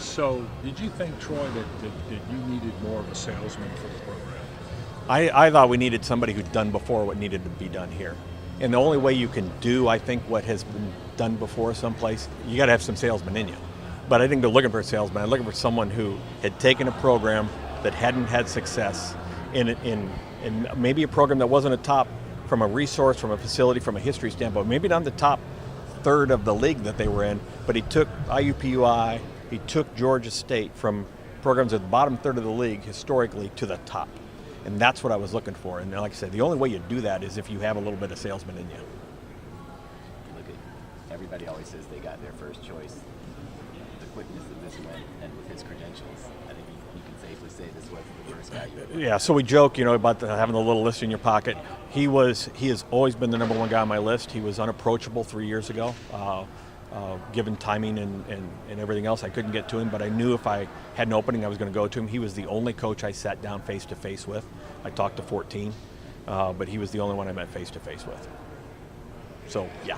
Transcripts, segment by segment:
So, did you think, Troy, that you needed more of a salesman for the program? I thought we needed somebody who'd done before what needed to be done here. And the only way you can do, I think, what has been done before someplace, you got to have some salesman in you. But I think they're looking for a salesman. I'm looking for someone who had taken a program that hadn't had success in maybe a program that wasn't a top from a resource, from a facility, from a history standpoint. Maybe not the top third of the league that they were in, but he took IUPUI, he took Georgia State from programs at the bottom third of the league historically to the top. And that's what I was looking for. And like I said, the only way you do that is if you have a little bit of salesman in you. Look at, everybody always says they got their first choice. The quickness of this one and with his credentials, I think you can safely say this wasn't the first guy you were. Yeah, so we joke, about having the little list in your pocket. He has always been the number one guy on my list. He was unapproachable 3 years ago. Given timing and everything else, I couldn't get to him, but I knew if I had an opening, I was going to go to him. He was the only coach I sat down face-to-face with. I talked to 14, but he was the only one I met face-to-face with. So, yeah.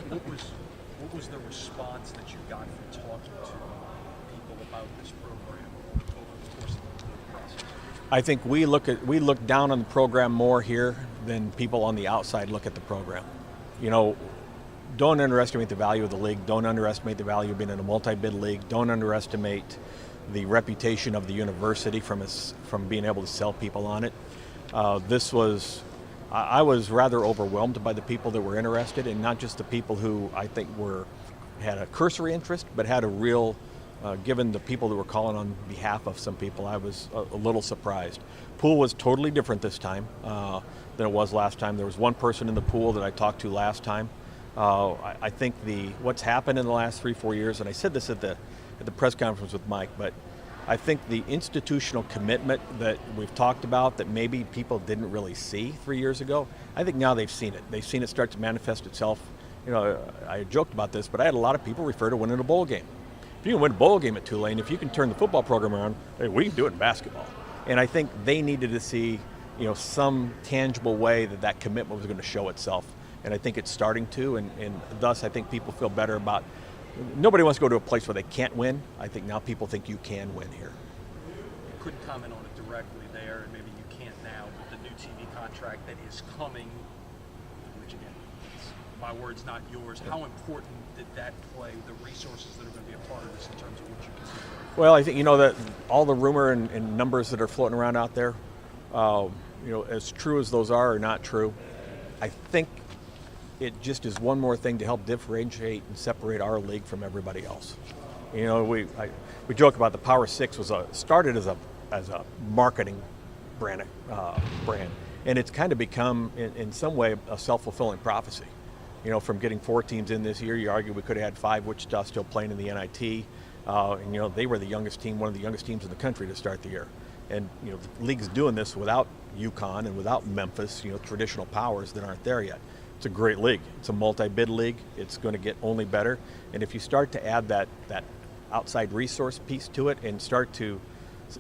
What was the response that you got from talking to people about this program over the course of the process? I think we look down on the program more here than people on the outside look at the program. Don't underestimate the value of the league. Don't underestimate the value of being in a multi-bid league. Don't underestimate the reputation of the university from being able to sell people on it. I was rather overwhelmed by the people that were interested, and not just the people who I think had a cursory interest, but had a real, given the people that were calling on behalf of some people, I was a little surprised. Pool was totally different this time than it was last time. There was one person in the pool that I talked to last time. I think what's happened in the last 3-4 years, and I said this at the press conference with Mike, but I think the institutional commitment that we've talked about that maybe people didn't really see 3 years ago, I think now they've seen it. They've seen it start to manifest itself. I joked about this, but I had a lot of people refer to winning a bowl game. If you can win a bowl game at Tulane, if you can turn the football program around, hey, we can do it in basketball. And I think they needed to see, some tangible way that commitment was going to show itself. And I think it's starting to, and thus I think people feel better about, nobody wants to go to a place where they can't win. I think now people think you can win here. You couldn't comment on it directly there, and maybe you can't now, but the new TV contract that is coming, which again, it's my words, not yours, how important did that play, the resources that are going to be a part of this in terms of what you consider? Well, I think, that all the rumor and numbers that are floating around out there, as true as those are or not true, I think it just is one more thing to help differentiate and separate our league from everybody else. We joke about the Power Six started as a marketing brand, and it's kind of become in some way a self-fulfilling prophecy. From getting 4 teams in this year, you argue we could have had 5. Wichita still playing in the NIT, and they were the youngest team, one of the youngest teams in the country to start the year. And the league's doing this without UConn and without Memphis, traditional powers that aren't there yet. It's a great league. It's a multi-bid league. It's going to get only better. And if you start to add that outside resource piece to it and start to,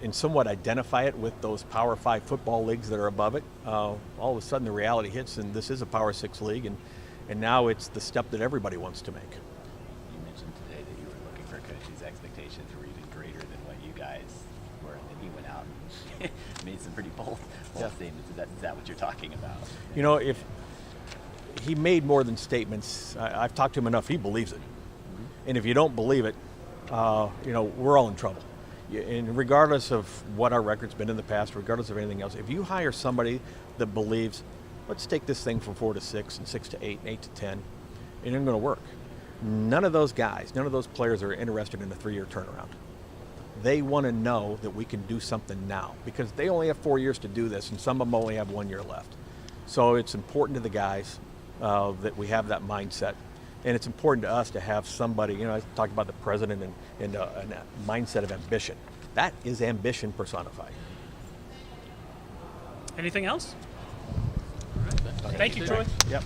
in somewhat identify it with those Power 5 football leagues that are above it, all of a sudden the reality hits, and this is a Power 6 league, and now it's the step that everybody wants to make. You mentioned today that you were looking for a coach whose expectations were even greater than what you guys were, and then he went out and made some pretty bold statements. Is that what you're talking about? If he made more than statements. I've talked to him enough. He believes it. Mm-hmm. And if you don't believe it, we're all in trouble. And regardless of what our record's been in the past, regardless of anything else, if you hire somebody that believes, let's take this thing from 4 to 6 and 6 to 8 and 8 to 10, it ain't going to work. None of those guys, none of those players are interested in a 3-year turnaround. They want to know that we can do something now because they only have 4 years to do this, and some of them only have 1 year left. So it's important to the guys that we have that mindset. And it's important to us to have somebody, I talked about the president and a mindset of ambition. That is ambition personified. Anything else? All right. Thank you, Troy. Yep.